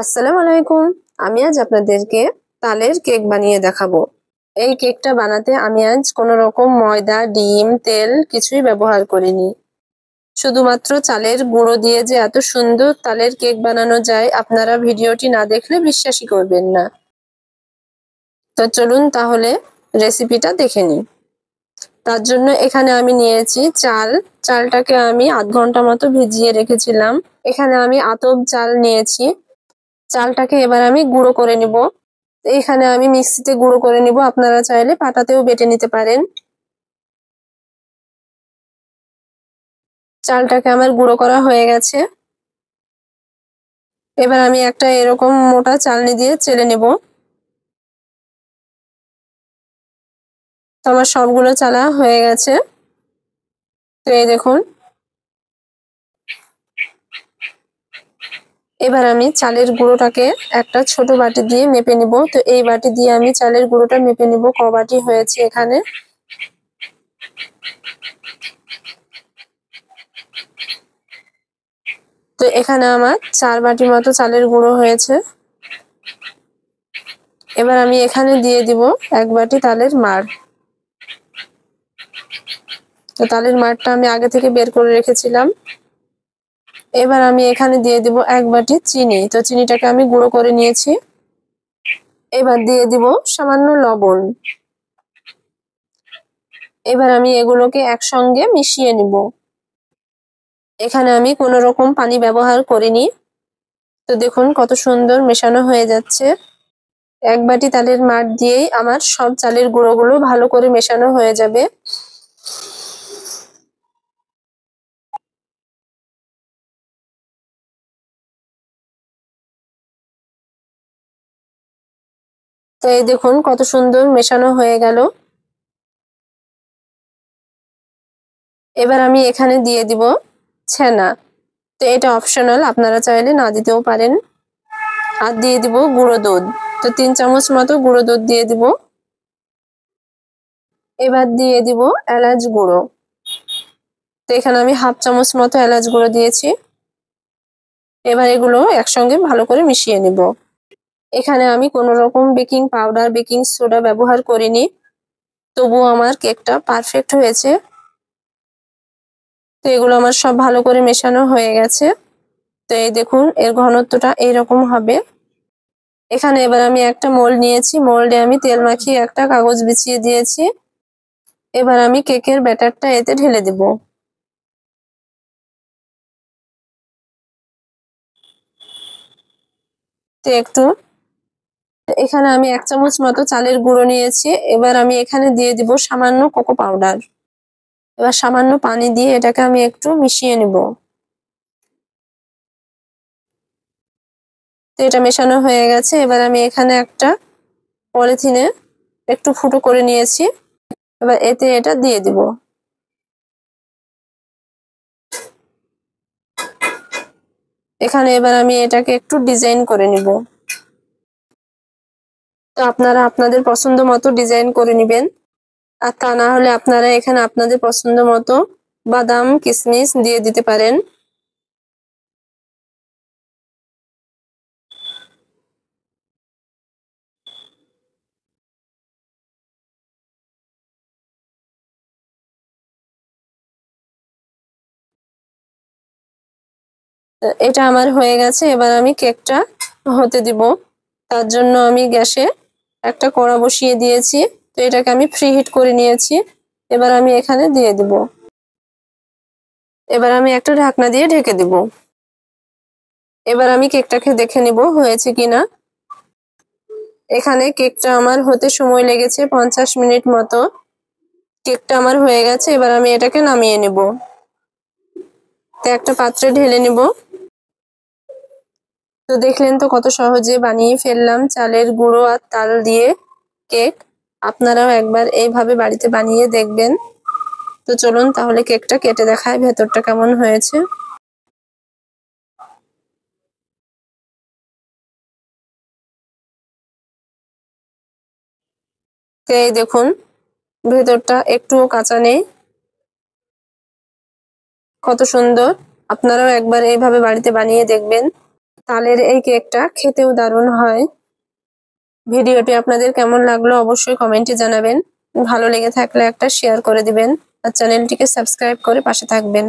আসসালামু আলাইকুম। আমি আজ আপনাদেরকে তালের কেক বানিয়ে দেখাবো। এই কেকটা বানাতে আমি আজ কোনো রকম ময়দা, ডিম, তেল কিছুই ব্যবহার করিনি। শুধুমাত্র চালের গুঁড়ো দিয়ে যে এত সুন্দর তালের কেক বানানো যায়, আপনারা ভিডিওটি না দেখলে বিশ্বাসই করবেন না। তো চলুন তাহলে রেসিপিটা দেখে নিই। তার জন্য এখানে আমি নিয়েছি চাল। চালটাকে আমি আধ ঘন্টা মতো ভিজিয়ে রেখেছিলাম। এখানে আমি আতপ চাল নিয়েছি। চালটাকে এবার আমি গুঁড়ো করে নিব। এখানে আমি মিক্সিতে গুঁড়ো করে নিব, আপনারা চাইলে পাটাতেও বেটে নিতে পারেন। চালটাকে আমার গুঁড়ো করা হয়ে গেছে। এবার আমি একটা এরকম মোটা চালনি দিয়ে চেলে নেব। তো আমার সবগুলো চালা হয়ে গেছে। তো এই দেখুন, এবার আমি চালের গুঁড়োটাকে একটা ছোট বাটি দিয়ে মেপে নিব। তো এই বাটি দিয়ে আমি চালের গুঁড়োটা মেপে নিব ক বাটি হয়েছে এখানে। তো এখানে আমার 4 বাটি মতো চালের গুঁড়ো হয়েছে। এবার আমি এখানে দিয়ে দিব 1 বাটি তালের মাড়। তো তালের মাড়টা আমি আগে থেকে বের করে রেখেছিলাম। এবার আমি এখানে দিয়ে দিব 1 বাটি চিনি। তো চিনিটাকে আমি গুঁড়ো করে নিয়েছি। এবার দিয়ে দিব সামান্য লবণ। এবার আমি এগুলোকে একসঙ্গে মিশিয়ে নিব। এখানে আমি কোনো রকম পানি ব্যবহার করিনি। তো দেখুন কত সুন্দর মেশানো হয়ে যাচ্ছে। 1 বাটি তালের মাড় দিয়েই আমার সব চালের গুঁড়োগুলো ভালো করে মেশানো হয়ে যাবে। তো এই দেখুন কত সুন্দর মেশানো হয়ে গেল। এবার আমি এখানে দিয়ে দিব ছানা। তো এটা অপশনাল, আপনারা চাইলে না দিতেও পারেন। আর দিয়ে দিব গুঁড়ো দুধ। তো 3 চামচ মতো গুঁড়ো দুধ দিয়ে দিব। এবার দিয়ে দিব এলাচ গুঁড়ো। তো এখানে আমি হাফ চামচ মতো এলাচ গুঁড়ো দিয়েছি। এবার এগুলো একসঙ্গে ভালো করে মিশিয়ে নিব। এখানে আমি কোনো রকম বেকিং পাউডার, বেকিং সোডা ব্যবহার করিনি, তবুও আমার কেকটা পারফেক্ট হয়েছে। তো এগুলো আমার সব ভালো করে মেশানো হয়ে গেছে। তো এই দেখুন এর ঘনত্বটা এইরকম হবে। এখানে এবার আমি একটা মোল্ড নিয়েছি। মোল্ডে আমি তেল মাখিয়ে একটা কাগজ বিছিয়ে দিয়েছি। এবার আমি কেকের ব্যাটারটা এতে ঢেলে দিব। তো একটু এখানে আমি 1 চামচ মতো চালের গুঁড়ো নিয়েছি। এবার আমি এখানে দিয়ে দিব সামান্য কোকো পাউডার। এবার সামান্য পানি দিয়ে এটাকে আমি একটু মিশিয়ে নিব। তো এটা মেশানো হয়ে গেছে। এবার আমি এখানে একটা পলিথিনে একটু ফুটো করে নিয়েছি। এবার এতে এটা দিয়ে দিব। এখানে এবার আমি এটাকে একটু ডিজাইন করে নিব। তো আপনারা আপনাদের পছন্দ মতো ডিজাইন করে নেবেন। আর তা না হলে আপনারা এখানে আপনাদের পছন্দ মতো বাদাম, কিশমিশ দিয়ে দিতে পারেন। এটা আমার হয়ে গেছে। এবার আমি কেকটা হতে দিব। তার জন্য আমি গ্যাসে একটা কড়া বসিয়ে দিয়েছি। তো এটাকে আমি প্রি হিট করে নিয়েছি। এবার আমি এখানে দিয়ে দিব। এবার আমি একটা ঢাকনা দিয়ে ঢেকে দিব। এবার আমি কেকটাকে দেখে নিব হয়েছে কিনা। এখানে কেকটা আমার হতে সময় লেগেছে 50 মিনিট মতো। কেকটা আমার হয়ে গেছে। এবার আমি এটাকে নামিয়ে নেব। তো একটা পাত্রে ঢেলে নিব। তো দেখলেন তো কত সহজে বানিয়ে ফেললাম চালের গুঁড়ো আর তাল দিয়ে কেক। আপনারাও একবার এইভাবে বাড়িতে বানিয়ে দেখবেন। তো চলুন তাহলে কেকটা কেটে দেখাই ভেতরটা কেমন হয়েছে। তো এই দেখুন ভেতরটা একটুও কাঁচা নেই, কত সুন্দর। আপনারাও একবার এইভাবে বাড়িতে বানিয়ে দেখবেন। তালের এই কেকটা খেতেও দারুণ হয়। ভিডিওটি আপনাদের কেমন লাগলো অবশ্যই কমেন্টে জানাবেন। ভালো লেগে থাকলে একটা শেয়ার করে দিবেন আর চ্যানেলটিকে সাবস্ক্রাইব করে পাশে থাকবেন।